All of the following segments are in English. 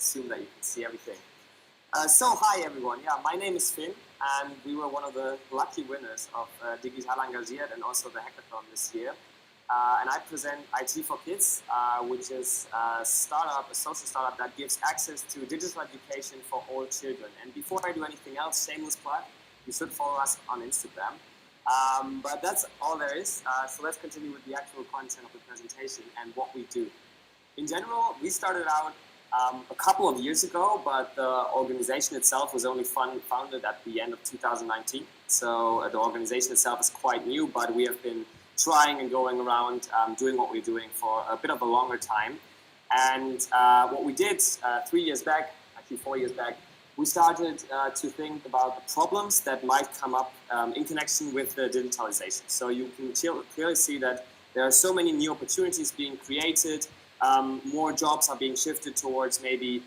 assume that you can see everything. Hi everyone. Yeah, my name is Finn, and we were one of the lucky winners of digital.engaiert and also the hackathon this year. And I present IT4Kids, which is a social startup that gives access to digital education for all children. And before I do anything else, shameless plug, you should follow us on Instagram. But that's all there is. So let's continue with the actual content of the presentation and what we do. In general, we started out a couple of years ago, but the organization itself was only founded at the end of 2019. So the organization itself is quite new, but we have been trying and going around doing what we're doing for a bit of a longer time. And what we did 3 years back, actually 4 years back, we started to think about the problems that might come up in connection with the digitalization. So you can clearly see that there are so many new opportunities being created. More jobs are being shifted towards maybe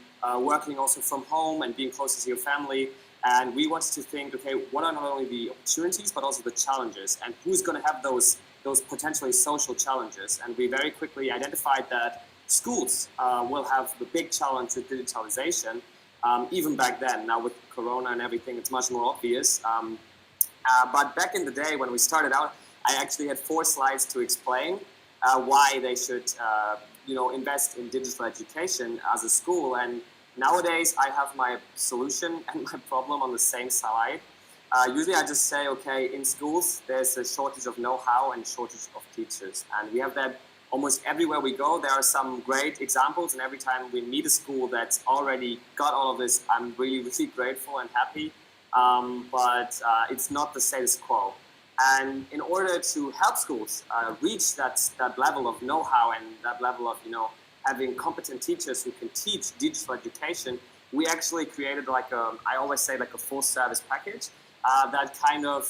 working also from home and being closer to your family. And we wanted to think, okay, what are not only the opportunities, but also the challenges, and who's going to have those potentially social challenges. And we very quickly identified that schools will have the big challenge with digitalization, even back then. Now with Corona and everything, it's much more obvious. But back in the day when we started out, I actually had 4 slides to explain why they should invest in digital education as a school. And nowadays I have my solution and my problem on the same slide. Usually I just say, okay, in schools there's a shortage of know-how and shortage of teachers, and we have that almost everywhere we go. There are some great examples, and every time we meet a school that's already got all of this, I'm really, really grateful and happy, but it's not the status quo. And in order to help schools reach that level of know-how and that level of having competent teachers who can teach digital education, we actually created I always say a full service package that kind of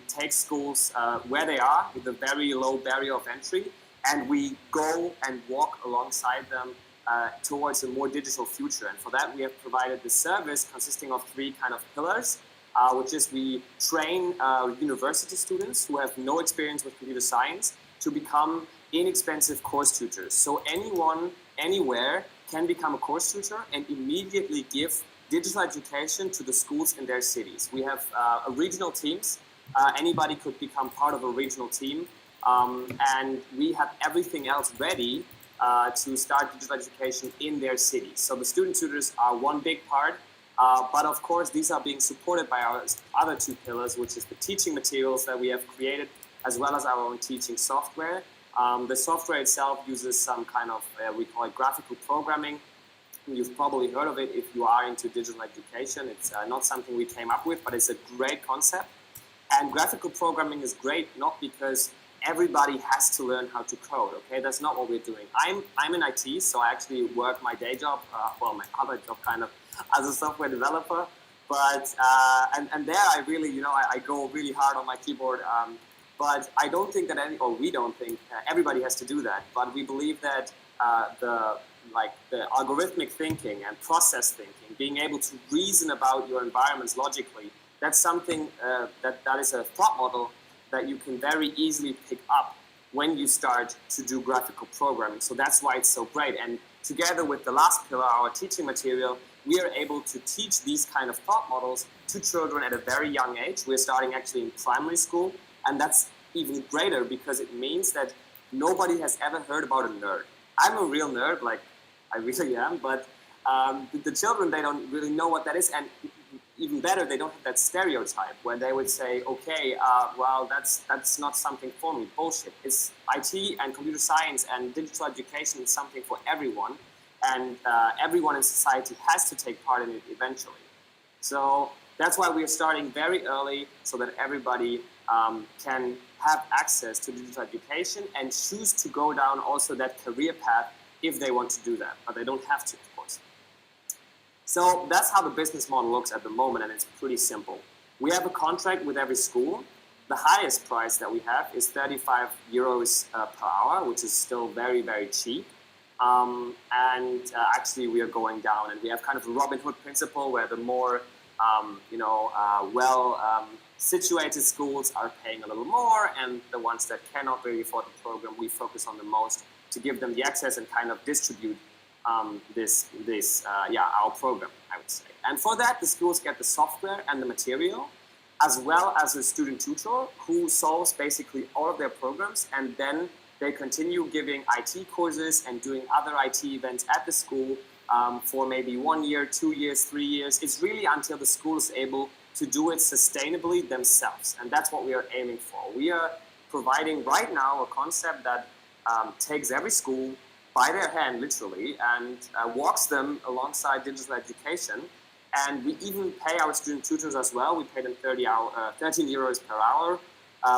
takes schools where they are with a very low barrier of entry, and we go and walk alongside them towards a more digital future. And for that we have provided the service consisting of 3 kind of pillars, which is we train university students who have no experience with computer science to become inexpensive course tutors. So anyone, anywhere can become a course tutor and immediately give digital education to the schools in their cities. We have regional teams. Anybody could become part of a regional team. And we have everything else ready to start digital education in their cities. So the student tutors are one big part. But of course, these are being supported by our other 2 pillars, which is the teaching materials that we have created, as well as our own teaching software. The software itself uses some kind of, we call it graphical programming. You've probably heard of it if you are into digital education. It's not something we came up with, but it's a great concept. And graphical programming is great not because everybody has to learn how to code, okay? That's not what we're doing. I'm in IT, so I actually work my day job, my other job kind of, as a software developer. But, and there I really, I go really hard on my keyboard. But I don't think that we don't think everybody has to do that. But we believe that the algorithmic thinking and process thinking, being able to reason about your environments logically, that's something that is a thought model that you can very easily pick up when you start to do graphical programming. So that's why it's so great. And together with the last pillar, our teaching material, we are able to teach these kind of thought models to children at a very young age. We're starting actually in primary school, and that's even greater because it means that nobody has ever heard about a nerd. I'm a real nerd, I really am, but the children, they don't really know what that is. And even better, they don't have that stereotype where they would say, okay, well, that's not something for me. Bullshit. It's IT and computer science and digital education is something for everyone, and everyone in society has to take part in it eventually. So that's why we are starting very early so that everybody can have access to digital education and choose to go down also that career path if they want to do that, but they don't have to, of course. So that's how the business model looks at the moment, and it's pretty simple. We have a contract with every school. The highest price that we have is 35 euros per hour, which is still very, very cheap. Actually, we are going down, and we have kind of a Robin Hood principle where the more situated schools are paying a little more, and the ones that cannot really afford the program, we focus on the most to give them the access and kind of distribute our program, I would say. And for that, the schools get the software and the material, as well as a student tutor who solves basically all of their programs, and then they continue giving IT courses and doing other IT events at the school for maybe 1 year, 2 years, 3 years. It's really until the school is able to do it sustainably themselves. And that's what we are aiming for. We are providing right now a concept that takes every school by their hand, literally, and walks them alongside digital education. And we even pay our student tutors as well. We pay them 13 euros per hour,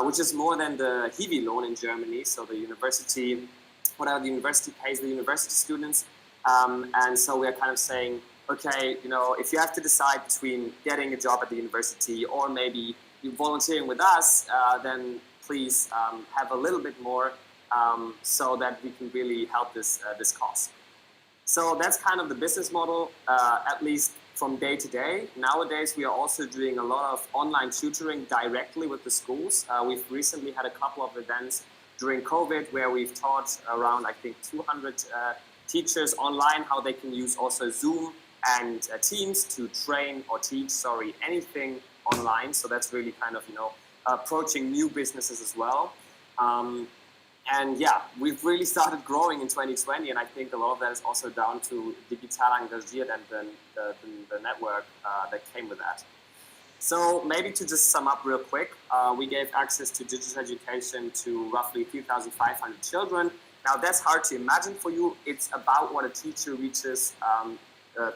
which is more than the Hiwi loan in Germany. So the university, whatever the university pays the university students. And so we're kind of saying, okay, you know, if you have to decide between getting a job at the university or maybe you volunteering with us, then please have a little bit more so that we can really help this cause. So that's kind of the business model, at least from day to day. Nowadays, we are also doing a lot of online tutoring directly with the schools. We've recently had a couple of events during COVID where we've taught around, I think, 200 teachers online how they can use also Zoom and Teams to train or teach, anything online. So that's really kind of, you know, approaching new businesses as well. And yeah, we've really started growing in 2020, and I think a lot of that is also down to digital.engaiert and the network that came with that. So maybe to just sum up real quick, we gave access to digital education to roughly 3,500 children. Now that's hard to imagine for you. It's about what a teacher reaches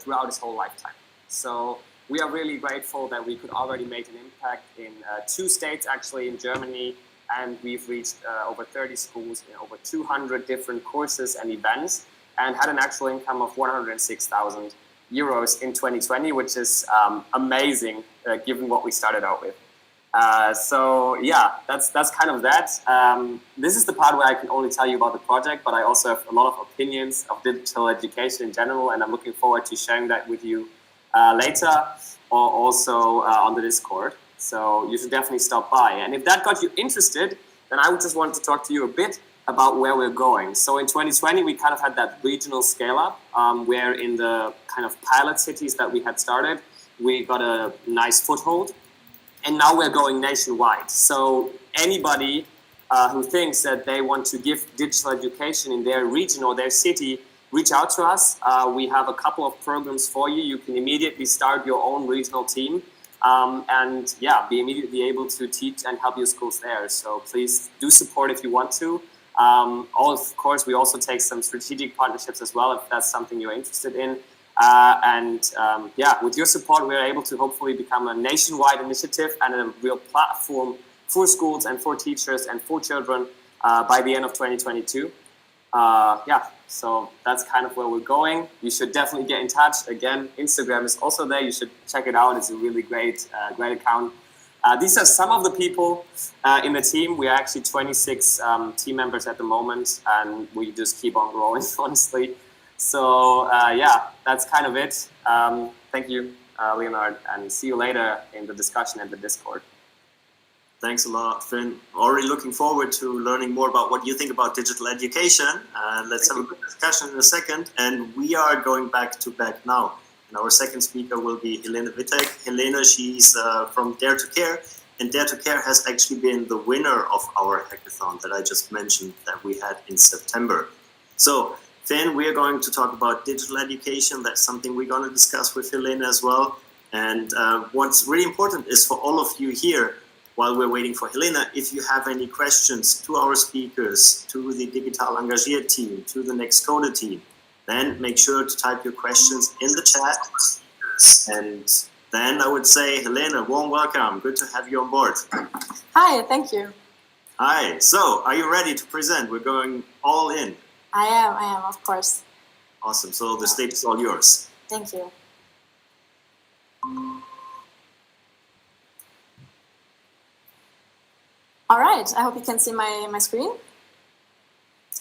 throughout his whole lifetime. So we are really grateful that we could already make an impact in 2 states, actually, in Germany. And we've reached over 30 schools in over 200 different courses and events, and had an actual income of 106,000 euros in 2020, which is amazing given what we started out with. So yeah, that's kind of that. This is the part where I can only tell you about the project, but I also have a lot of opinions of digital education in general, and I'm looking forward to sharing that with you later, or also on the Discord. So you should definitely stop by. And if that got you interested, then I would just want to talk to you a bit about where we're going. So in 2020, we kind of had that regional scale up where in the kind of pilot cities that we had started, we got a nice foothold. And now we're going nationwide. So anybody who thinks that they want to give digital education in their region or their city, reach out to us. We have a couple of programs for you. You can immediately start your own regional team. And yeah, be immediately able to teach and help your schools there. So please do support if you want to. Of course, we also take some strategic partnerships as well if that's something you're interested in. Yeah, with your support, we're able to hopefully become a nationwide initiative and a real platform for schools and for teachers and for children by the end of 2022. Yeah, so that's kind of where we're going. You should definitely get in touch. Again, Instagram is also there. You should check it out. It's a really great account. These are some of the people in the team. We are actually 26 team members at the moment, and we just keep on growing, honestly. So yeah, that's kind of it. Thank you, Leonard, and see you later in the discussion and the Discord. Thanks a lot, Finn. Already looking forward to learning more about what you think about digital education. Let's have a good discussion in a second. And we are going back to back now. And our second speaker will be Helena Wittek. Helena, she's from Dare2Care. And Dare2Care has actually been the winner of our hackathon that I just mentioned that we had in September. So, Finn, we are going to talk about digital education. That's something we're going to discuss with Helena as well. And what's really important is for all of you here, while we're waiting for Helena, if you have any questions to our speakers, to the digital.engaiert team, to the Nextcoder team, then make sure to type your questions in the chat. And then I would say, Helena, warm welcome. Good to have you on board. Hi, thank you. Hi. So, are you ready to present? We're going all in. I am, of course. Awesome. So the stage is all yours. Thank you. All right, I hope you can see my screen.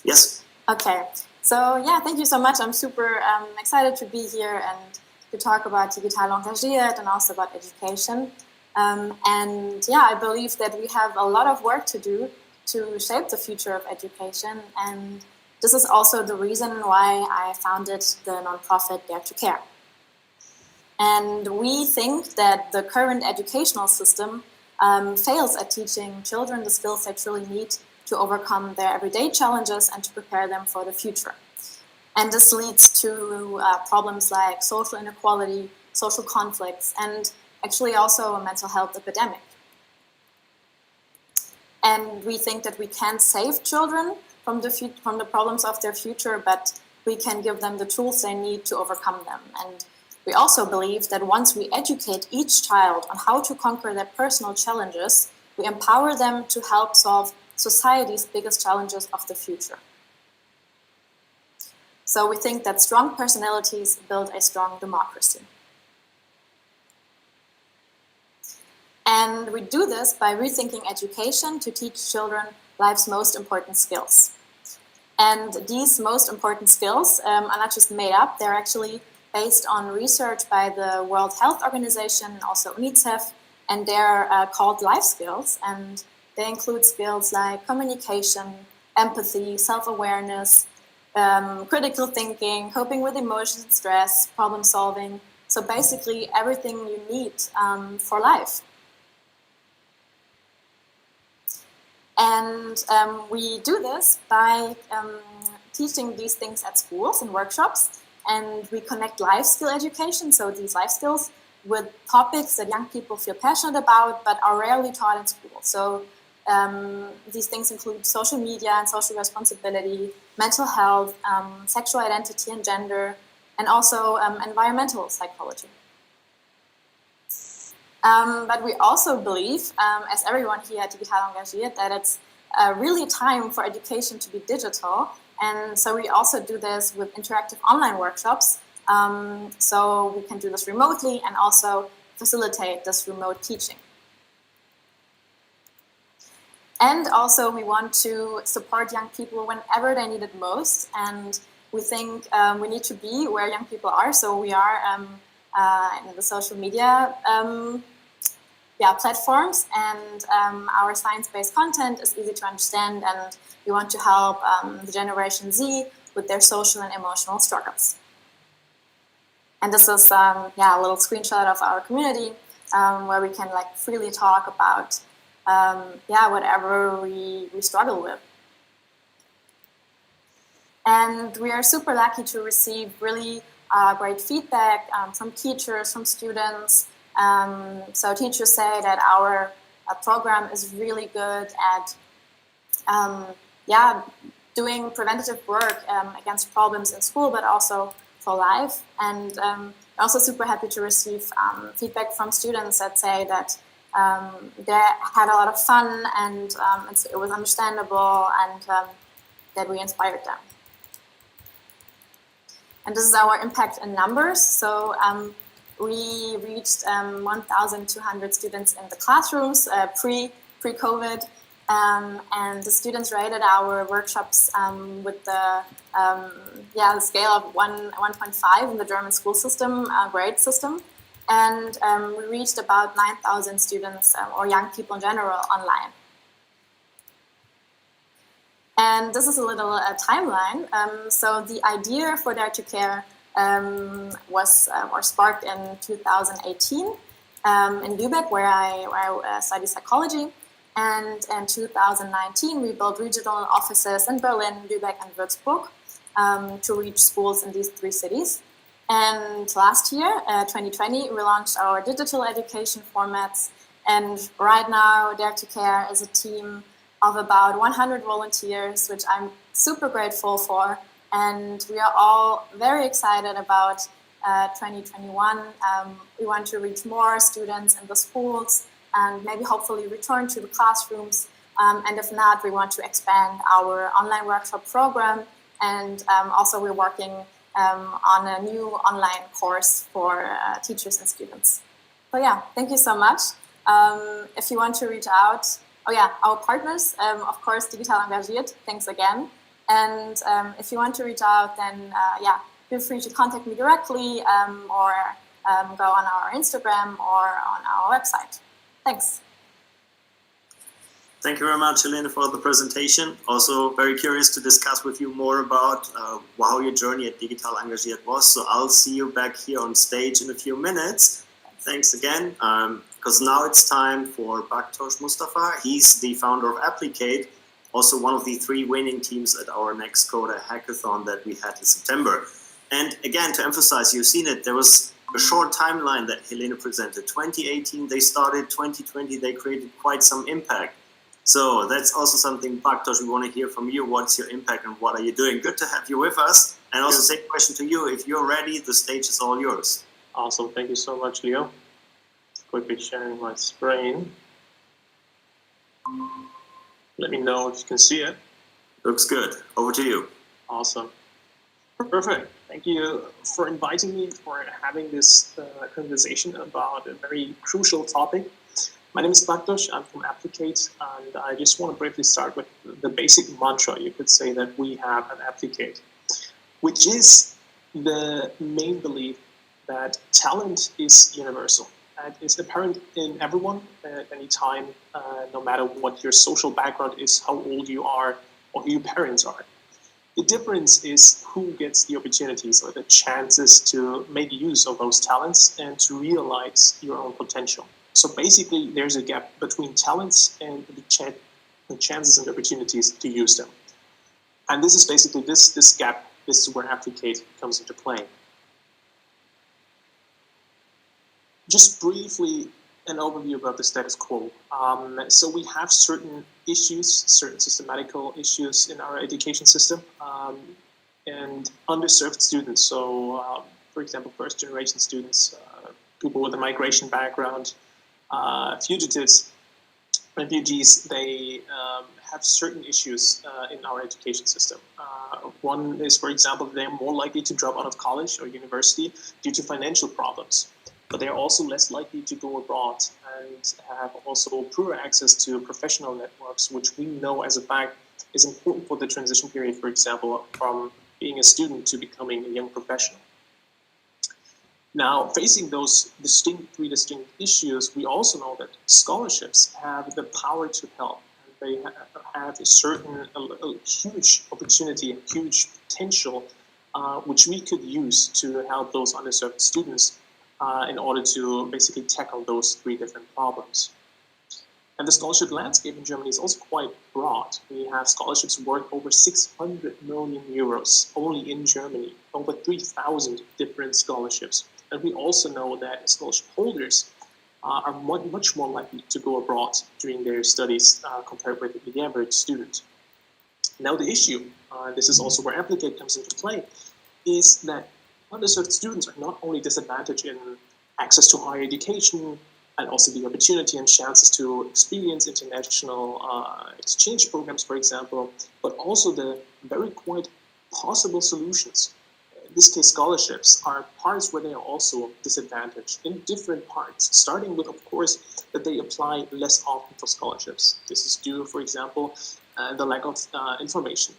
Yes. Okay, so yeah, thank you so much. I'm super excited to be here and to talk about digital.engaiert and also about education. And yeah, I believe that we have a lot of work to do to shape the future of education. And this is also the reason why I founded the nonprofit Dare2Care. And we think that the current educational system fails at teaching children the skills they truly need to overcome their everyday challenges and to prepare them for the future. And this leads to problems like social inequality, social conflicts, and actually also a mental health epidemic. And we think that we can save children from the problems of their future, but we can give them the tools they need to overcome them. And we also believe that once we educate each child on how to conquer their personal challenges, we empower them to help solve society's biggest challenges of the future. So we think that strong personalities build a strong democracy. And we do this by rethinking education to teach children life's most important skills. And these most important skills are not just made up, they're actually based on research by the World Health Organization and also UNICEF, and they're called life skills, and they include skills like communication, empathy, self-awareness, critical thinking, coping with emotions and stress, problem solving. So basically everything you need for life. And we do this by teaching these things at schools and workshops, and we connect life skill education, so these life skills, with topics that young people feel passionate about but are rarely taught in school. So these things include social media and social responsibility, mental health, sexual identity and gender, and also environmental psychology. But we also believe, as everyone here at Digital Engagiert, that it's really time for education to be digital. And so we also do this with interactive online workshops. So we can do this remotely and also facilitate this remote teaching. And also we want to support young people whenever they need it most. And we think we need to be where young people are. So we are in the social media platforms, and our science-based content is easy to understand, and we want to help the Generation Z with their social and emotional struggles. And this is a little screenshot of our community where we can freely talk about whatever we struggle with. And we are super lucky to receive really great feedback from teachers, from students. So teachers say that our program is really good at doing preventative work against problems in school, but also for life. And also super happy to receive feedback from students that say that they had a lot of fun, and it was understandable, and that we inspired them. And this is our impact in numbers. So we reached 1,200 students in the classrooms pre-COVID, and the students rated our workshops with the scale of 1.5 in the German school system, grade system. And we reached about 9,000 students or young people in general online. And this is a little timeline. So the idea for Dare2Care was sparked in 2018 in Lübeck, where I study psychology. And in 2019, we built regional offices in Berlin, Lübeck, and Würzburg to reach schools in these three cities. And last year, 2020, we launched our digital education formats. And right now, Dare2Care is a team of about 100 volunteers, which I'm super grateful for. And we are all very excited about 2021. We want to reach more students in the schools and maybe hopefully return to the classrooms. And if not, we want to expand our online workshop program. And also we're working on a new online course for teachers and students. So yeah, thank you so much. If you want to reach out, our partners, of course, Digital Engagiert, thanks again. And if you want to reach out, then feel free to contact me directly or go on our Instagram or on our website. Thanks. Thank you very much, Helene, for the presentation. Also very curious to discuss with you more about how your journey at Digital Engagiert was. So I'll see you back here on stage in a few minutes. Thanks again, because now it's time for Baktosh Mustafa. He's the founder of ApplicAid, also one of the 3 winning teams at our Next Coder hackathon that we had in September. And again, to emphasize, you've seen it, there was a short timeline that Helene presented. 2018 they started, 2020 they created quite some impact. So that's also something, Baktosh, we want to hear from you. What's your impact and what are you doing? Good to have you with us. And also same question to you. If you're ready, the stage is all yours. Awesome. Thank you so much, Leo. Quickly sharing my screen. Let me know if you can see it. Looks good. Over to you. Awesome. Perfect. Thank you for inviting me, for having this conversation about a very crucial topic. My name is Baktosh. I'm from ApplicAid, and I just want to briefly start with the basic mantra, you could say, that we have at ApplicAid, which is the main belief that talent is universal and is apparent in everyone at any time, no matter what your social background is, how old you are, or who your parents are. The difference is who gets the opportunities or the chances to make use of those talents and to realize your own potential. So basically, there's a gap between talents and the chances and opportunities to use them. And this is basically this gap. This is where ApplicAid comes into play. Just briefly, an overview about the status quo. So we have certain issues, certain systematical issues in our education system, and underserved students. So, for example, first-generation students, people with a migration background, fugitives, refugees, they have certain issues in our education system. One is, for example, they're more likely to drop out of college or university due to financial problems. But they're also less likely to go abroad and have also poorer access to professional networks, which we know as a fact is important for the transition period, for example, from being a student to becoming a young professional. Now, facing those three distinct issues, we also know that scholarships have the power to help. They have a huge opportunity, a huge potential, which we could use to help those underserved students in order to basically tackle those 3 different problems. And the scholarship landscape in Germany is also quite broad. We have scholarships worth over 600 million euros only in Germany, over 3,000 different scholarships. And we also know that scholarship holders are much more likely to go abroad during their studies compared with the average student. Now the issue, this is also where ApplicAid comes into play, is that underserved students are not only disadvantaged in access to higher education and also the opportunity and chances to experience international exchange programs, for example, but also the very quite possible solutions. In this case, scholarships are parts where they are also disadvantaged in different parts, starting with, of course, that they apply less often for scholarships. This is due, for example, the lack of information,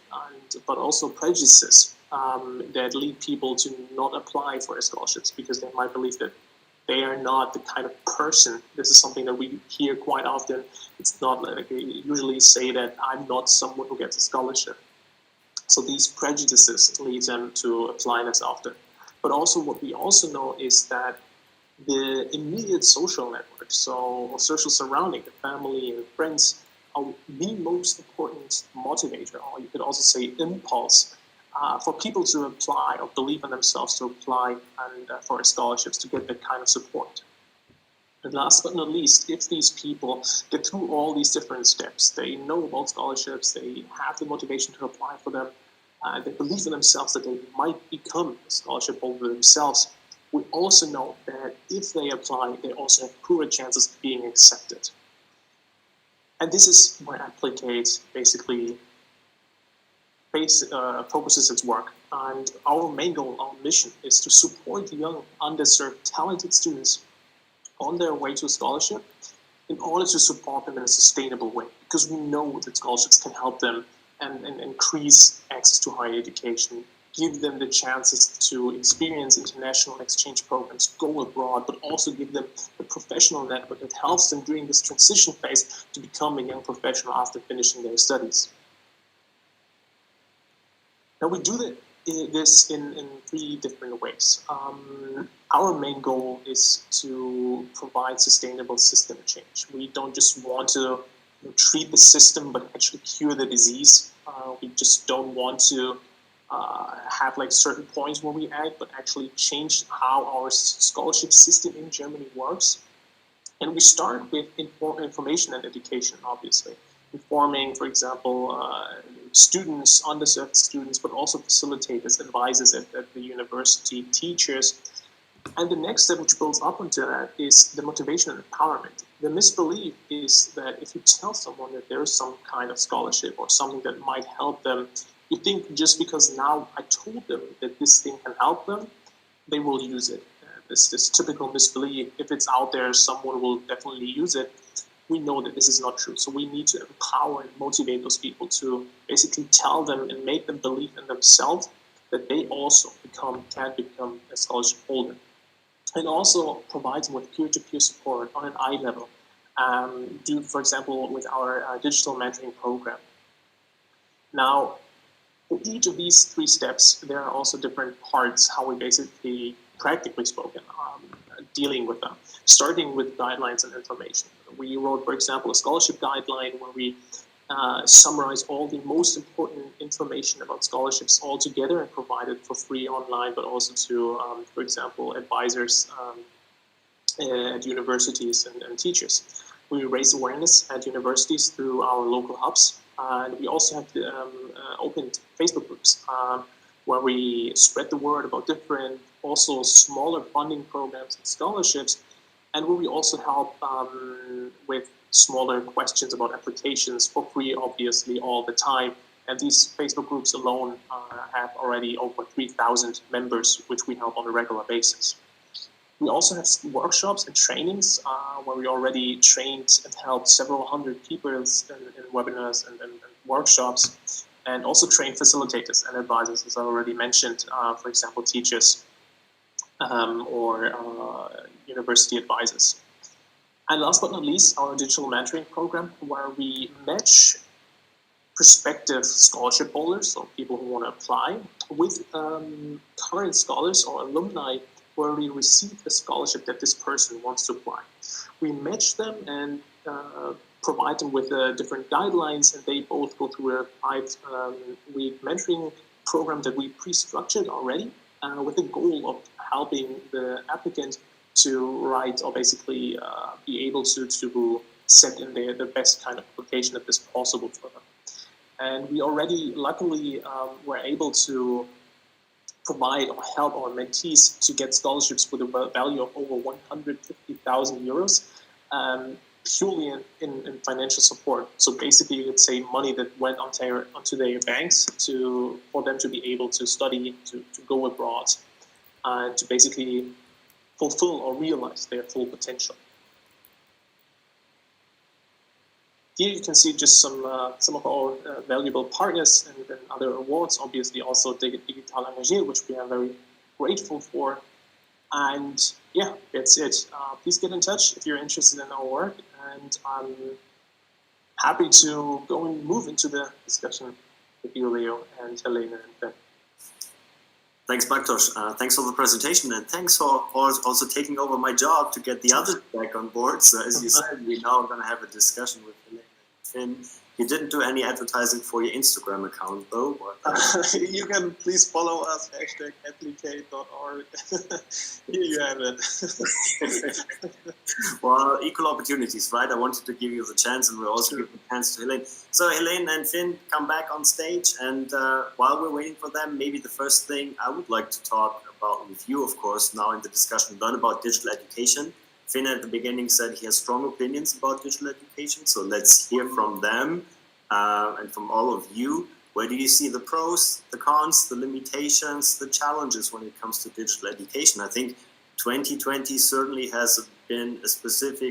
but also prejudices that lead people to not apply for scholarships because they might believe that they are not the kind of person. This is something that we hear quite often. It's not like they usually say that I'm not someone who gets a scholarship. So these prejudices lead them to apply less often. But also what we also know is that the immediate social network, so social surrounding, the family and friends, are the most important motivator, or you could also say impulse, for people to apply or believe in themselves to apply and for scholarships to get that kind of support. And last but not least, if these people get through all these different steps, they know about scholarships, they have the motivation to apply for them, they believe in themselves that they might become a scholarship holder themselves, we also know that if they apply, they also have poorer chances of being accepted. And this is where ApplicAid basically focuses its work. And our main goal, our mission, is to support young, underserved, talented students on their way to a scholarship in order to support them in a sustainable way. Because we know that scholarships can help them and increase access to higher education give them the chances to experience international exchange programs, go abroad, but also give them the professional network that helps them during this transition phase to become a young professional after finishing their studies. Now we do this in three different ways. Our main goal is to provide sustainable system change. We don't just want to treat the system, but actually cure the disease. We just don't want to have like certain points where we act, but actually change how our scholarship system in Germany works. And we start with information and education, obviously. Informing, for example, students, underserved students, but also facilitators, advisors at the university, teachers. And the next step, which builds up onto that, is the motivation and empowerment. The misbelief is that if you tell someone that there is some kind of scholarship or something that might help them, you think just because now I told them that this thing can help them, they will use it. This typical misbelief, if it's out there, someone will definitely use it. We know that this is not true. So we need to empower and motivate those people to basically tell them and make them believe in themselves that they also can become a scholarship holder. And also provide them with peer-to-peer support on an eye level. For example, with our digital mentoring program. Now, for each of these three steps, there are also different parts how we basically, practically spoken, dealing with them. Starting with guidelines and information. We wrote, for example, a scholarship guideline where we summarize all the most important information about scholarships all together and provide it for free online, but also to, for example, advisors at universities and teachers. We raise awareness at universities through our local hubs. And we also have opened Facebook groups where we spread the word about different, also smaller funding programs and scholarships, and where we also help with smaller questions about applications for free, obviously, all the time. And these Facebook groups alone have already over 3,000 members, which we help on a regular basis. We also have workshops and trainings where we already trained and helped several hundred people in webinars and workshops, and also trained facilitators and advisors, as I already mentioned, for example, teachers or university advisors. And last but not least, our digital mentoring program, where we match prospective scholarship holders, so people who want to apply, with current scholars or alumni where we receive a scholarship that this person wants to apply. We match them and provide them with different guidelines, and they both go through a 5-week mentoring program that we pre-structured already with the goal of helping the applicant to write or basically be able to set in the best kind of application that is possible for them. And we already, luckily, were able to provide or help our mentees to get scholarships with a value of over 150,000 euros, purely in financial support. So basically, you could say money that went onto their banks for them to be able to study, to go abroad, and to basically fulfill or realize their full potential. Here you can see just some of our valuable partners and other awards, obviously also digital.engaiert, which we are very grateful for. And yeah, that's it. Please get in touch if you're interested in our work, and I'm happy to go and move into the discussion with you, Leo, and Helena and Ben. Thanks, Bartosz. Thanks for the presentation, and thanks for also taking over my job to get the others back on board. So as you said, we're now going to have a discussion with Helena and Finn. You didn't do any advertising for your Instagram account, though. You can please follow us, #ApplicAid.org. Here you have it. Well, equal opportunities, right? I wanted to give you the chance, and we'll also give the chance to Helene. So Helene and Finn come back on stage, and while we're waiting for them, maybe the first thing I would like to talk about with you, of course, now in the discussion, learn about digital education. Finn at the beginning said he has strong opinions about digital education, so let's hear from them and from all of you. Where do you see the pros, the cons, the limitations, the challenges when it comes to digital education? I think 2020 certainly has been a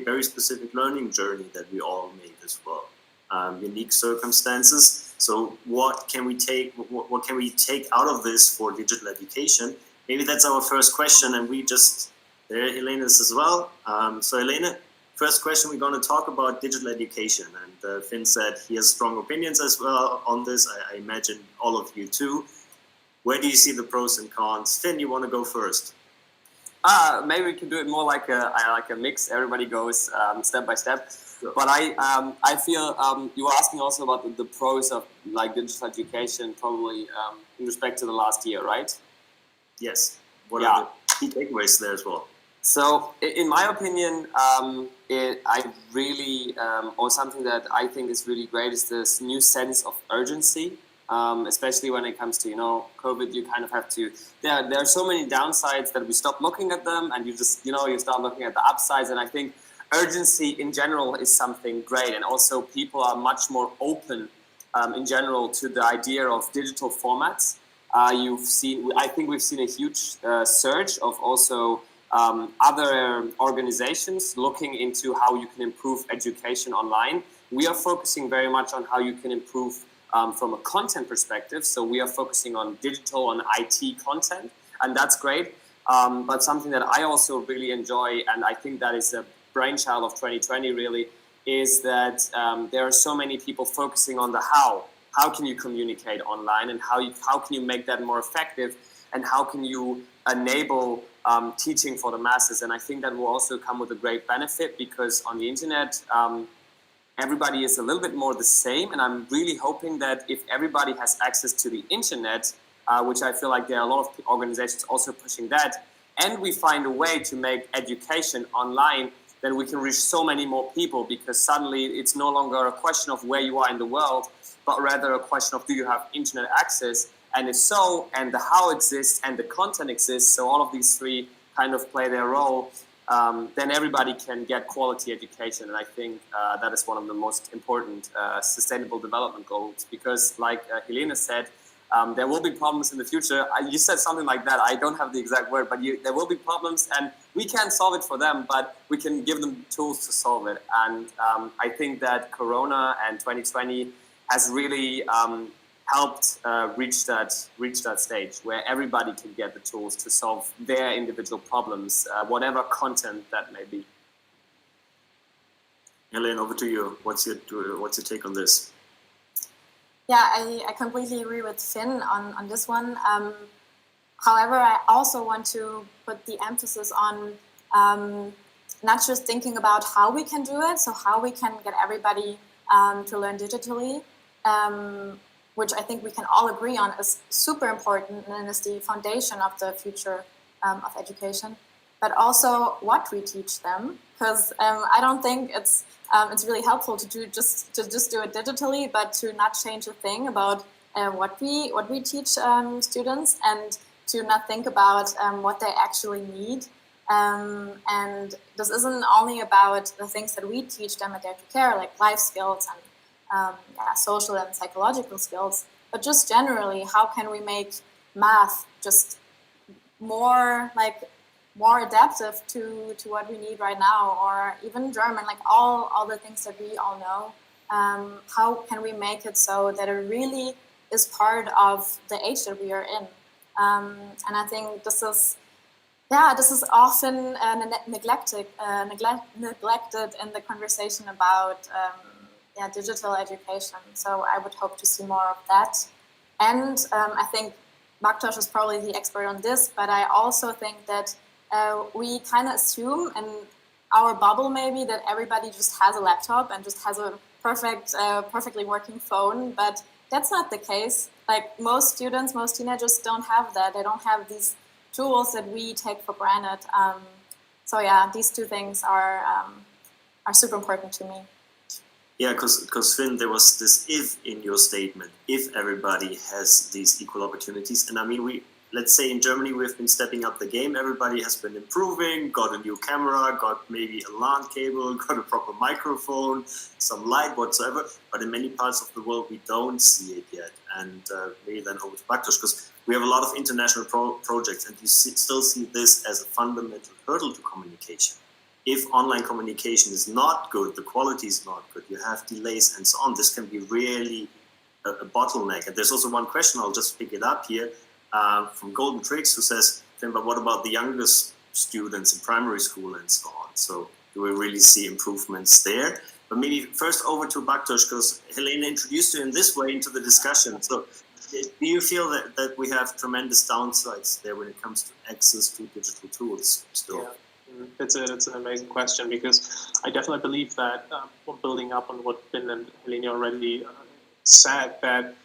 very specific learning journey that we all made as well. unique circumstances. So what can we take out of this for digital education? Maybe that's our first question, and there Helene is as well. So Helene, first question, we're going to talk about digital education, and Finn said he has strong opinions as well on this. I imagine all of you too. Where do you see the pros and cons? Finn, you want to go first? Maybe we can do it more like a mix. Everybody goes step by step. Sure. But I feel you were asking also about the pros of like digital education, probably in respect to the last year, right? Yes. What are the key takeaways there as well? So, in my opinion, or something that I think is really great is this new sense of urgency. Especially when it comes to, COVID, you kind of have to, there are so many downsides that we stop looking at them and you just, you start looking at the upsides. And I think urgency in general is something great. And also people are much more open in general to the idea of digital formats. I think we've seen a huge surge of also other organizations looking into how you can improve education online. We are focusing very much on how you can improve from a content perspective. So we are focusing on digital and IT content, and that's great. But something that I also really enjoy, and I think that is a brainchild of 2020 really, is that there are so many people focusing on the how. How can you communicate online, and how can you make that more effective, and how can you enable teaching for the masses? And I think that will also come with a great benefit, because on the internet, everybody is a little bit more the same, and I'm really hoping that if everybody has access to the internet, which I feel like there are a lot of organizations also pushing that, and we find a way to make education online, then we can reach so many more people, because suddenly it's no longer a question of where you are in the world, but rather a question of do you have internet access, and if so, and the how exists and the content exists, so all of these three kind of play their role. Then everybody can get quality education. And I think that is one of the most important sustainable development goals, because like Helene said, there will be problems in the future. You said something like that. I don't have the exact word, but there will be problems, and we can't solve it for them, but we can give them tools to solve it. And I think that Corona and 2020 has really helped reach that stage where everybody can get the tools to solve their individual problems, whatever content that may be. Helene, over to you. What's your take on this? Yeah, I completely agree with Finn on this one. However, I also want to put the emphasis on not just thinking about how we can do it, so how we can get everybody to learn digitally, which I think we can all agree on is super important and is the foundation of the future of education, but also what we teach them, because I don't think it's really helpful to just do it digitally, but to not change a thing about what we teach students, and to not think about what they actually need. And this isn't only about the things that we teach them at Dare2Care, like life skills and social and psychological skills, but just generally, how can we make math just more adaptive to what we need right now, or even German, like all the things that we all know. How can we make it so that it really is part of the age that we are in? And I think this is often neglected in the conversation about digital education. So I would hope to see more of that. And I think Bartosz is probably the expert on this, but I also think that we kind of assume in our bubble maybe that everybody just has a laptop and just has a perfectly working phone, but that's not the case. Like most students, most teenagers don't have that. They don't have these tools that we take for granted. So yeah, these two things are super important to me. Yeah, because Finn, there was this if in your statement, if everybody has these equal opportunities. And I mean, let's say in Germany, we've been stepping up the game. Everybody has been improving, got a new camera, got maybe a LAN cable, got a proper microphone, some light whatsoever. But in many parts of the world, we don't see it yet. And maybe then over to Bartosz, because we have a lot of international projects, and you still see this as a fundamental hurdle to communication. if online communication is not good, the quality is not good, you have delays and so on, this can be really a bottleneck. And there's also one question, I'll just pick it up here, from Golden Tricks, who says, but what about the youngest students in primary school and so on? So do we really see improvements there? But maybe first over to Bartosz, because Helena introduced you in this way into the discussion. So do you feel that we have tremendous downsides there when it comes to access to digital tools still? Yeah, it's an amazing question, because I definitely believe that, building up on what Finn and Helena already said, that,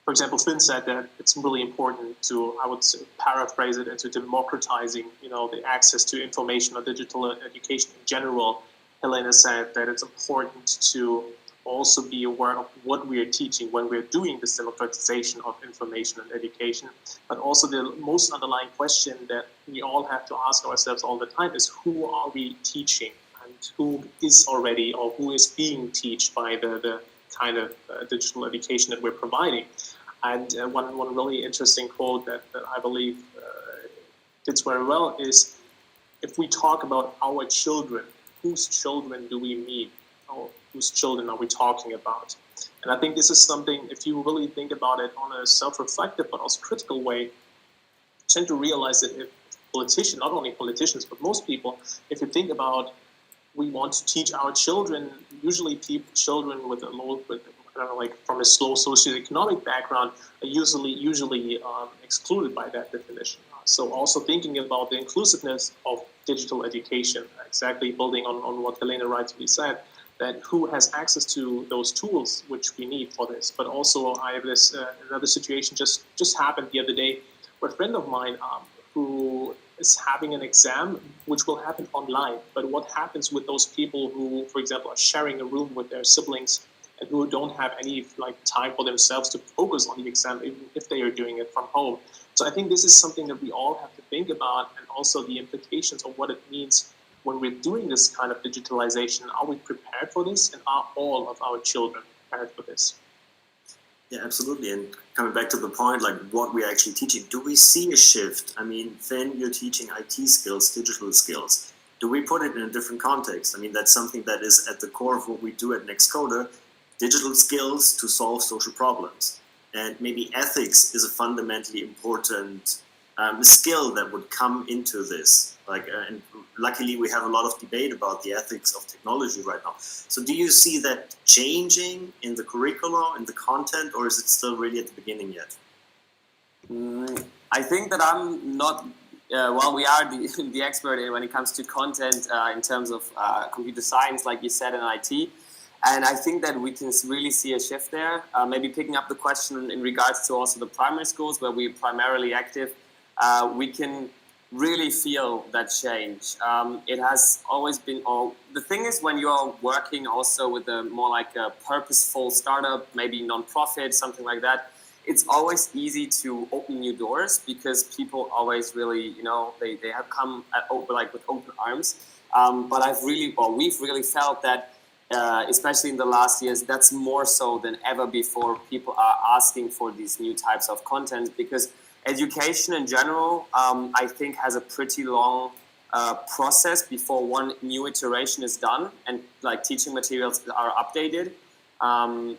for example, Finn said that it's really important to, I would say, paraphrase it, into democratizing, the access to information or digital education in general. Helena said that it's important to also be aware of what we are teaching when we're doing this democratization of information and education. But also the most underlying question that we all have to ask ourselves all the time is, who are we teaching, and who is already, or who is being taught by the kind of digital education that we're providing. And one really interesting quote that I believe fits very well is, if we talk about our children, whose children do we mean? Or whose children are we talking about? And I think this is something, if you really think about it on a self-reflective but also critical way, you tend to realize that if politicians, not only politicians, but most people, if you think about, we want to teach our children, usually children with a low, from a slow socioeconomic background, are usually excluded by that definition. So also thinking about the inclusiveness of digital education, exactly building on what Helena rightfully said, that who has access to those tools which we need for this. But also I have this another situation just happened the other day, where a friend of mine who is having an exam which will happen online. But what happens with those people who, for example, are sharing a room with their siblings and who don't have any time for themselves to focus on the exam, even if they are doing it from home? So I think this is something that we all have to think about, and also the implications of what it means when we're doing this kind of digitalization. Are we prepared for this, and are all of our children prepared for this? Yeah, absolutely. And coming back to the point, what we're actually teaching, do we see a shift? I mean, Finn, you're teaching IT skills, digital skills. Do we put it in a different context? I mean, that's something that is at the core of what we do at Nextcoder, digital skills to solve social problems. And maybe ethics is a fundamentally important skill that would come into this. And luckily we have a lot of debate about the ethics of technology right now. So do you see that changing in the curriculum, in the content, or is it still really at the beginning yet? I think that I'm not, we are the expert when it comes to content in terms of computer science, like you said, in IT. And I think that we can really see a shift there. Maybe picking up the question in regards to also the primary schools where we're primarily active, we can really feel that change. It has always been, the thing is, when you're working also with a more like a purposeful startup, maybe non-profit, something like that, it's always easy to open new doors, because people always really, they have come with open arms. But we've really felt that, especially in the last years, that's more so than ever before. People are asking for these new types of content, because education in general, I think, has a pretty long process before one new iteration is done and teaching materials are updated.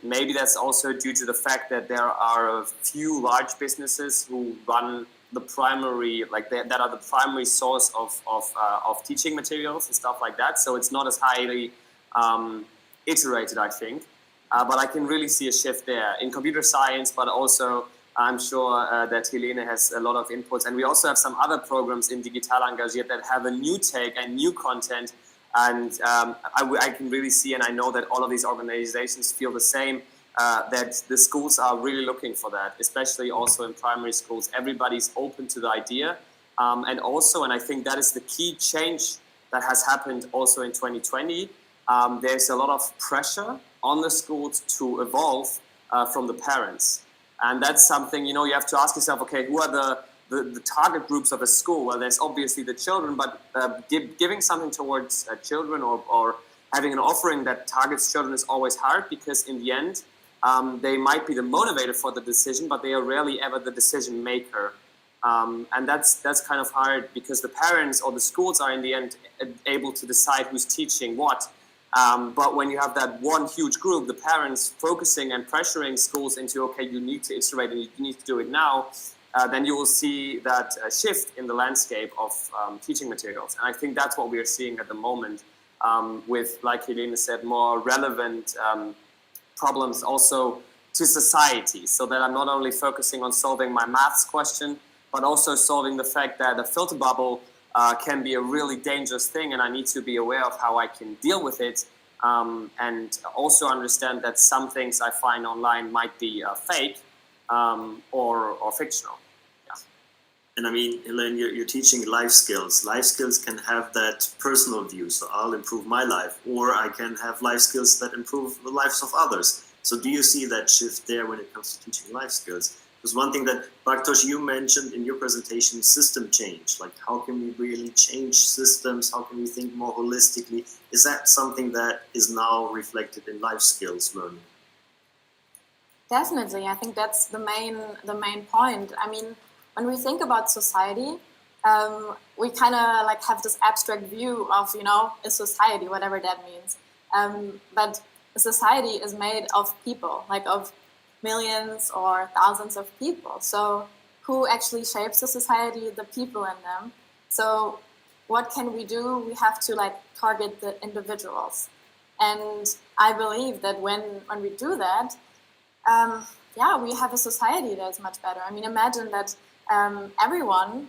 Maybe that's also due to the fact that there are a few large businesses who run the primary, that are the primary source of teaching materials and stuff like that. So it's not as highly iterated, I think. But I can really see a shift there in computer science, but also I'm sure that Helene has a lot of inputs. And we also have some other programs in digital.engaiert that have a new take and new content. And I can really see, and I know that all of these organizations feel the same, that the schools are really looking for that, especially also in primary schools. Everybody's open to the idea. And I think that is the key change that has happened also in 2020. There's a lot of pressure on the schools to evolve from the parents. And that's something, you have to ask yourself, okay, who are the target groups of a school? Well, there's obviously the children, but giving something towards children or having an offering that targets children is always hard, because in the end, they might be the motivator for the decision, but they are rarely ever the decision maker. And that's kind of hard because the parents or the schools are in the end able to decide who's teaching what. But when you have that one huge group, the parents focusing and pressuring schools into, okay, you need to iterate and you need to do it now, then you will see that shift in the landscape of teaching materials. And I think that's what we are seeing at the moment with, like Helene said, more relevant problems also to society. So that I'm not only focusing on solving my maths question, but also solving the fact that a filter bubble can be a really dangerous thing, and I need to be aware of how I can deal with it, and also understand that some things I find online might be fake or fictional. Yeah. And I mean, Elaine, you're teaching life skills. Life skills can have that personal view, so I'll improve my life, or I can have life skills that improve the lives of others. So do you see that shift there when it comes to teaching life skills? Because one thing that, Bartosz, you mentioned in your presentation, system change. Like, how can we really change systems? How can we think more holistically? Is that something that is now reflected in life skills learning? Definitely. I think that's the main point. I mean, when we think about society, we kind of like have this abstract view of, a society, whatever that means. But a society is made of people, like of millions or thousands of people. So who actually shapes the society? The people in them. So what can we do? We have to target the individuals. And I believe that when we do that, we have a society that is much better. I mean, imagine that everyone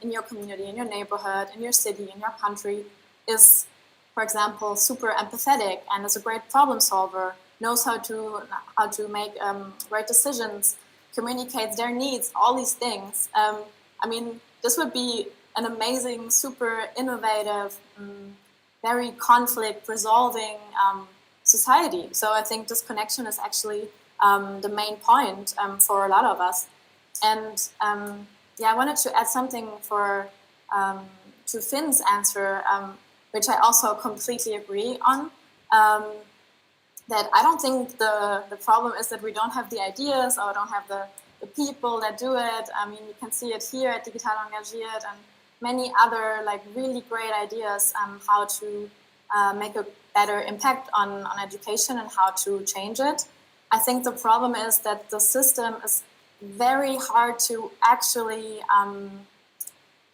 in your community, in your neighborhood, in your city, in your country is, for example, super empathetic and is a great problem solver, knows how to make great decisions, communicates their needs, all these things. I mean, this would be an amazing, super innovative, very conflict-resolving society. So I think this connection is actually the main point for a lot of us. And I wanted to add something to Finn's answer, which I also completely agree on. That I don't think the problem is that we don't have the ideas or don't have the people that do it. I mean, you can see it here at digital.engaiert and many other really great ideas how to make a better impact on education and how to change it. I think the problem is that the system is very hard to actually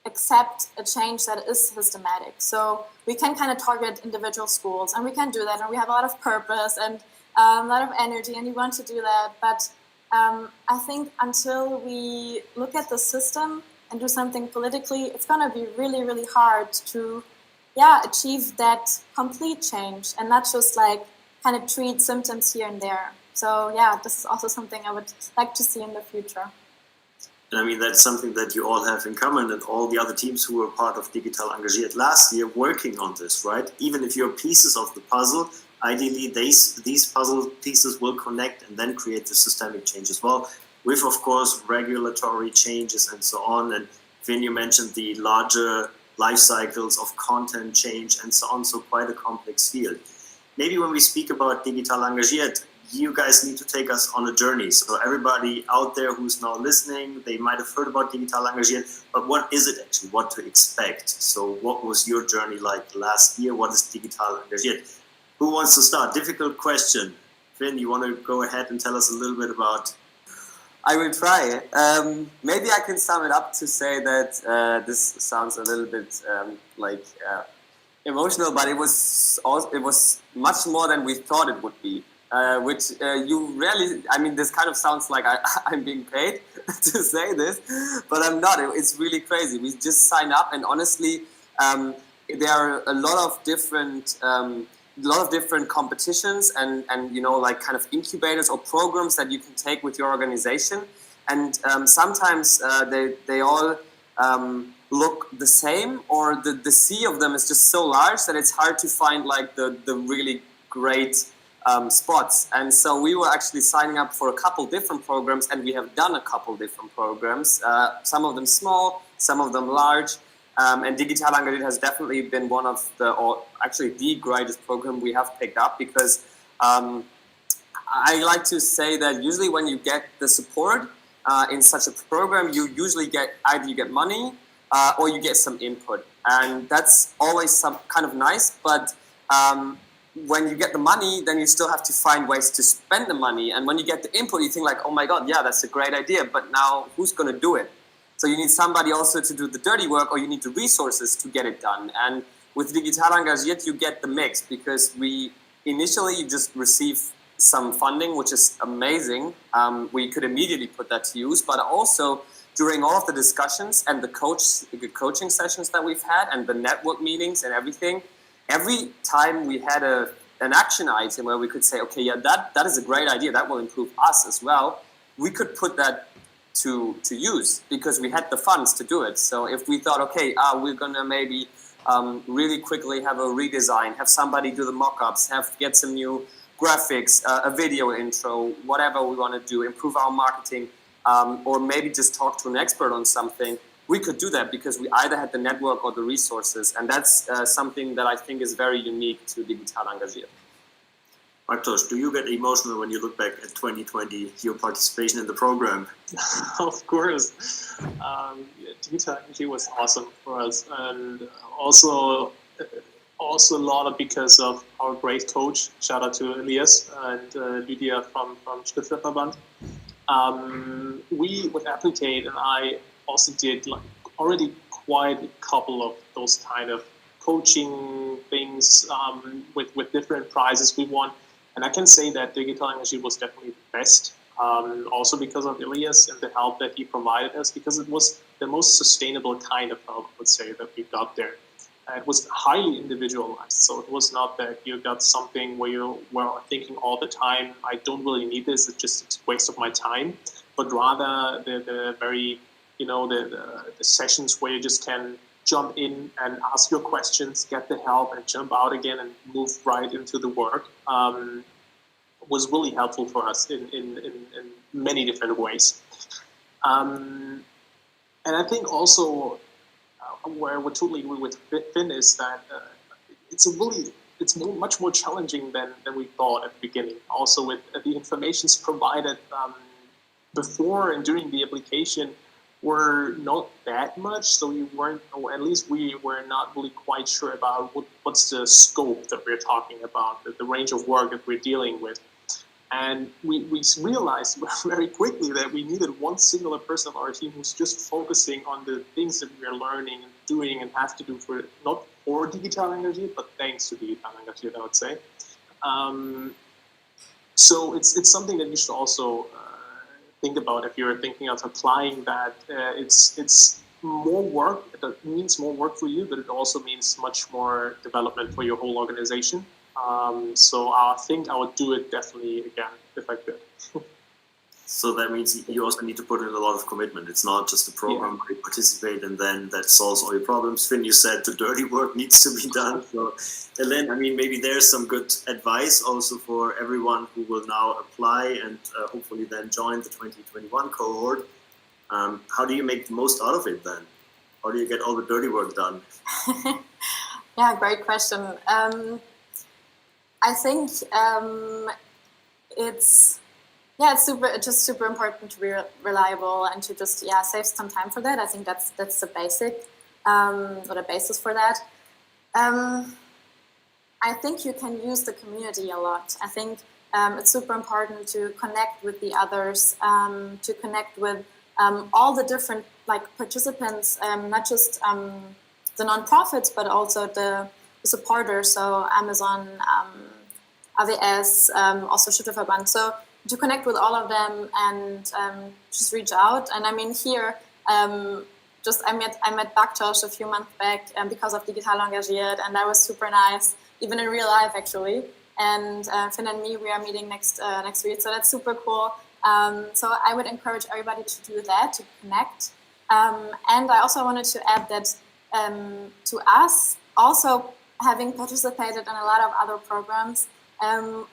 accept a change that is systematic. So we can kind of target individual schools, and we can do that, and we have a lot of purpose and a lot of energy, and we want to do that. But I think until we look at the system and do something politically, it's going to be really, really hard to achieve that complete change and not just kind of treat symptoms here and there. So this is also something I would like to see in the future. And I mean, that's something that you all have in common, and all the other teams who were part of Digital Engagiert last year working on this, right? Even if you're pieces of the puzzle, ideally these puzzle pieces will connect and then create the systemic change as well, with, of course, regulatory changes and so on. And Finn, you mentioned the larger life cycles of content change and so on, so quite a complex field. Maybe when we speak about Digital Engagiert, you guys need to take us on a journey. So everybody out there who's now listening, they might have heard about Digital Engagiert, but what is it actually? What to expect? So what was your journey like last year? What is Digital Engagiert? Who wants to start? Difficult question. Finn, you want to go ahead and tell us a little bit about? I will try. Maybe I can sum it up to say that this sounds a little bit emotional, but it was much more than we thought it would be. Which you rarely, I mean, this kind of sounds like I'm being paid to say this, but I'm not. It's really crazy. We just sign up, and honestly, there are a lot of different competitions and kind of incubators or programs that you can take with your organization, and sometimes they all look the same, or the sea of them is just so large that it's hard to find the really great spots. And so we were actually signing up for a couple different programs, and we have done a couple different programs, some of them small, some of them large, and Digital Engaiert has definitely been one of the greatest program we have picked up, because I like to say that usually when you get the support, in such a program, you usually get either you get money or you get some input, and that's always some kind of nice. But when you get the money, then you still have to find ways to spend the money. And when you get the input, you think like, oh my God, yeah, that's a great idea. But now who's going to do it? So you need somebody also to do the dirty work, or you need the resources to get it done. And with Digital Engagiert, you get the mix, because we initially just receive some funding, which is amazing. We could immediately put that to use, but also during all of the discussions and the coaching sessions that we've had and the network meetings and everything, every time we had an action item where we could say, okay, yeah, that is a great idea, that will improve us as well, we could put that to use, because we had the funds to do it. So if we thought, okay, we're gonna maybe really quickly have a redesign, have somebody do the mock-ups, get some new graphics, a video intro, whatever we want to do, improve our marketing, or maybe just talk to an expert on something, we could do that because we either had the network or the resources. And that's something that I think is very unique to Digital Engagiert. Bartosz, do you get emotional when you look back at 2020, your participation in the program? Of course. Digital Engagiert was awesome for us, and also a lot of because of our great coach. Shout out to Elias and Lydia from Stifterverband. We with ApplicAid and I also did already quite a couple of those kind of coaching things with different prizes we won. And I can say that Digital Engagiert was definitely the best, also because of Elias and the help that he provided us, because it was the most sustainable kind of help, I would say, that we got there. It was highly individualized, so it was not that you got something where you were thinking all the time, I don't really need this, it's just a waste of my time, but rather the very, the sessions where you just can jump in and ask your questions, get the help, and jump out again and move right into the work, was really helpful for us in many different ways. And I think also where we're totally agree with Finn is that it's much more challenging than we thought at the beginning. Also with the informations provided before and during the application were not that much, so you weren't, or at least we were not really quite sure about what's the scope that we're talking about, the range of work that we're dealing with. And we realized very quickly that we needed one singular person of our team who's just focusing on the things that we're learning and doing and have to do for, not for Digital Engagiert, but thanks to Digital Engagiert, I would say. So it's something that you should also think about if you're thinking of applying that. It's more work, it means more work for you, but it also means much more development for your whole organization. So I think I would do it definitely again if I could. So that means you also need to put in a lot of commitment. It's not just a program where you participate and then that solves all your problems. Finn, you said the dirty work needs to be done. So, Ellen, I mean, maybe there's some good advice also for everyone who will now apply and hopefully then join the 2021 cohort. How do you make the most out of it then? How do you get all the dirty work done? Yeah, great question. I think it's just super important to be reliable and to just save some time for that. I think that's the basic or the basis for that. I think you can use the community a lot. I think it's super important to connect with the others, to connect with all the different participants, not just the nonprofits, but also the supporters, so Amazon, AWS, also Stifterverband. So to connect with all of them and just reach out. And I mean here, I met Bartosz a few months back because of Digital Engagiert, and that was super nice, even in real life actually. And Finn and me, we are meeting next week, so that's super cool. So I would encourage everybody to do that, to connect. And I also wanted to add that to us, also having participated in a lot of other programs,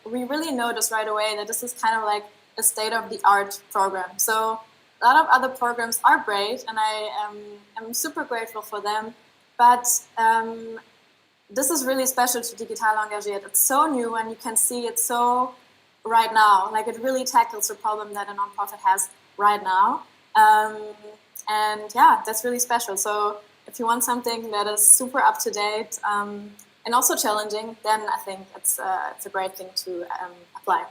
we really noticed right away that this is kind of like a state-of-the-art program. So a lot of other programs are great, and I am super grateful for them. But this is really special to Digital Engagiert. It's so new, and you can see it so right now. Like, it really tackles the problem that a nonprofit has right now. And yeah, that's really special. So if you want something that is super up to date and also challenging, then I think it's a great thing to apply.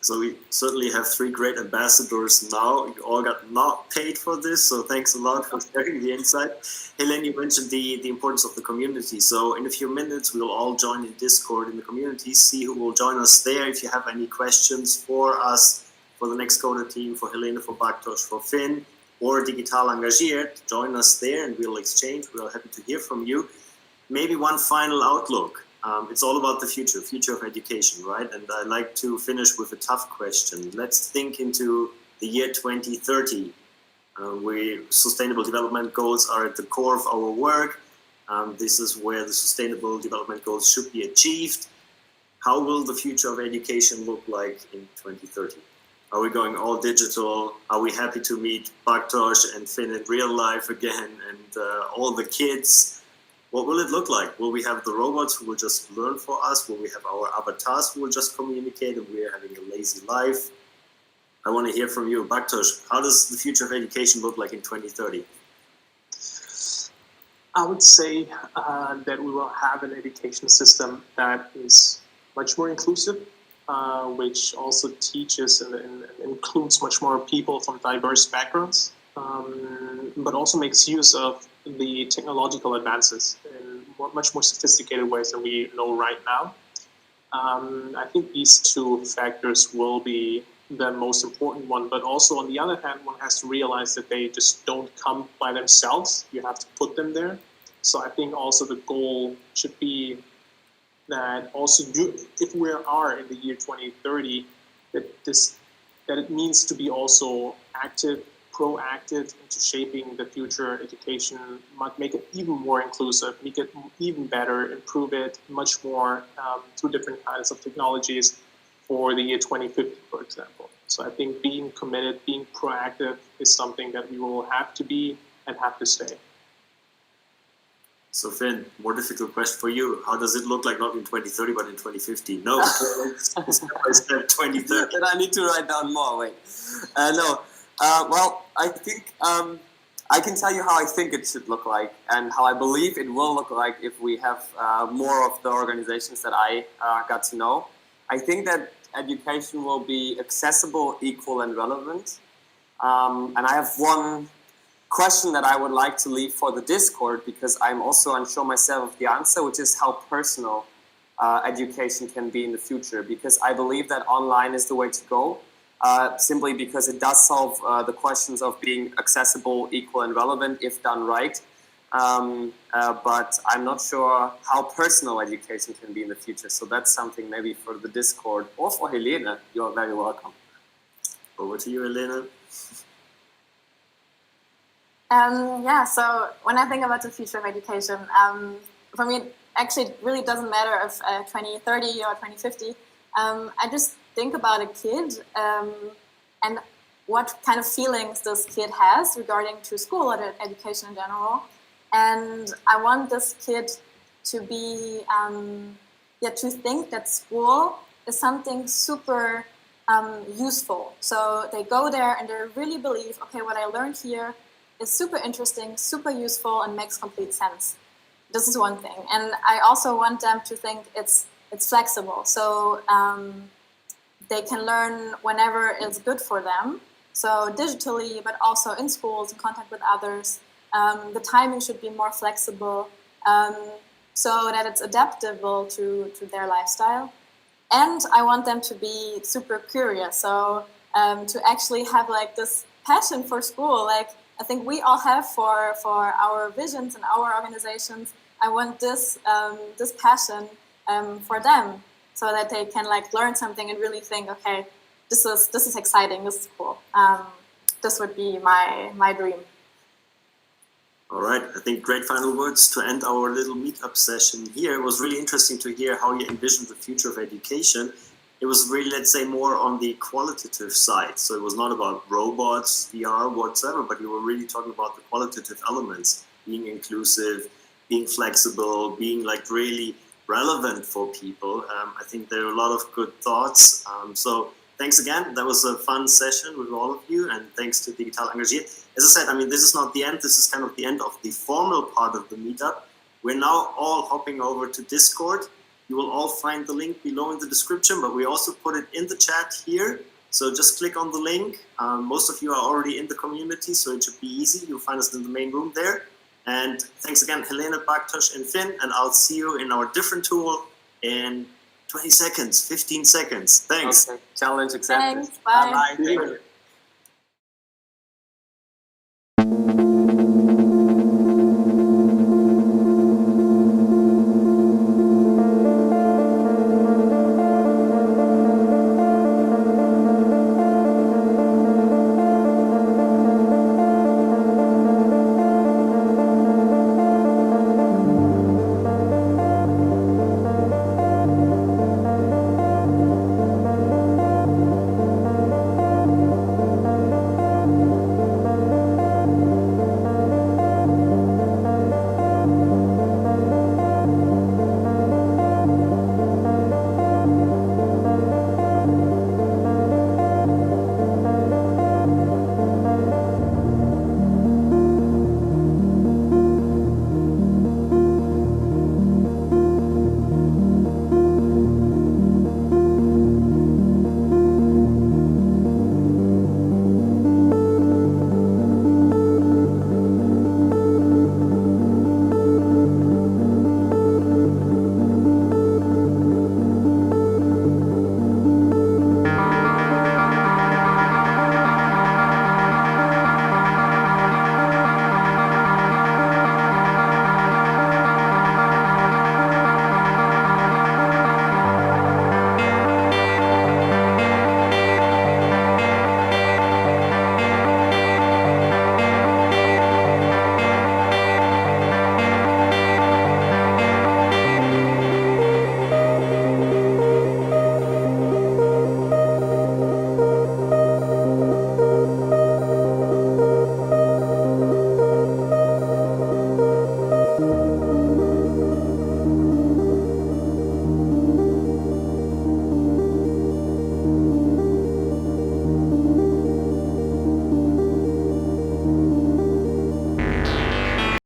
So we certainly have 3 great ambassadors now. You all got not paid for this, so thanks a lot for sharing the insight. Helene, you mentioned the importance of the community. So in a few minutes, we'll all join in Discord in the community, see who will join us there. If you have any questions for us, for the Next Coder team, for Helene, for Bartosz, for Finn, or Digital Engagiert, join us there and we'll exchange. We're happy to hear from you. Maybe one final outlook. It's all about the future of education, right? And I like to finish with a tough question. Let's think into the year 2030, where sustainable development goals are at the core of our work. This is where the sustainable development goals should be achieved. How will the future of education look like in 2030? Are we going all digital? Are we happy to meet Bartosz and Finn in real life again and all the kids? What will it look like? Will we have the robots who will just learn for us? Will we have our avatars who will just communicate and we are having a lazy life? I want to hear from you. Bartosz, how does the future of education look like in 2030? I would say that we will have an education system that is much more inclusive, which also teaches and includes much more people from diverse backgrounds, but also makes use of the technological advances in much more sophisticated ways than we know right now. I think these 2 factors will be the most important one, but also on the other hand, one has to realize that they just don't come by themselves. You have to put them there. So I think also the goal should be that also if we are in the year 2030, that it means to be also active, proactive into shaping the future education, make it even more inclusive, make it even better, improve it much more through different kinds of technologies for the year 2050, for example. So I think being committed, being proactive is something that we will have to be and have to stay. So Finn, more difficult question for you. How does it look like not in 2030 but in 2050? No, step by step 2030. Then I need to write down more, wait. No. Well, I think I can tell you how I think it should look like and how I believe it will look like if we have more of the organizations that I got to know. I think that education will be accessible, equal, and relevant. And I have one question that I would like to leave for the Discord because I'm also unsure myself of the answer, which is how personal education can be in the future. Because I believe that online is the way to go. Simply because it does solve the questions of being accessible, equal, and relevant if done right. But I'm not sure how personal education can be in the future. So that's something maybe for the Discord or for Helene. You're very welcome. Over to you, Helene. Yeah, so when I think about the future of education, for me, it actually really doesn't matter if 2030 or 2050. I just think about a kid and what kind of feelings this kid has regarding to school or education in general. And I want this kid to be, to think that school is something super useful. So they go there and they really believe, okay, what I learned here is super interesting, super useful, and makes complete sense. This is one thing. And I also want them to think it's flexible. So they can learn whenever it's good for them. So digitally, but also in schools, in contact with others. The timing should be more flexible so that it's adaptable to their lifestyle. And I want them to be super curious. So to actually have like this passion for school, like I think we all have for our visions and our organizations. I want this this passion for them, so that they can like learn something and really think, okay, this is exciting, this is cool. This would be my dream. All right, I think great final words to end our little meetup session here. It was really interesting to hear how you envision the future of education. It was really, let's say, more on the qualitative side. So it was not about robots, VR, whatsoever, but you were really talking about the qualitative elements, being inclusive, being flexible, being like really relevant for people. I think there are a lot of good thoughts. So thanks again. That was a fun session with all of you, and thanks to digital.engaiert. As I said, I mean, this is not the end. This is kind of the end of the formal part of the meetup. We're now all hopping over to Discord. You will all find the link below in the description, but we also put it in the chat here. So just click on the link. Most of you are already in the community, so it should be easy. You'll find us in the main room there. And thanks again, Helene, Bartosz, and Finn. And I'll see you in our different tool in 20 seconds, 15 seconds. Thanks. Okay. Challenge accepted. Thanks. Bye. Bye.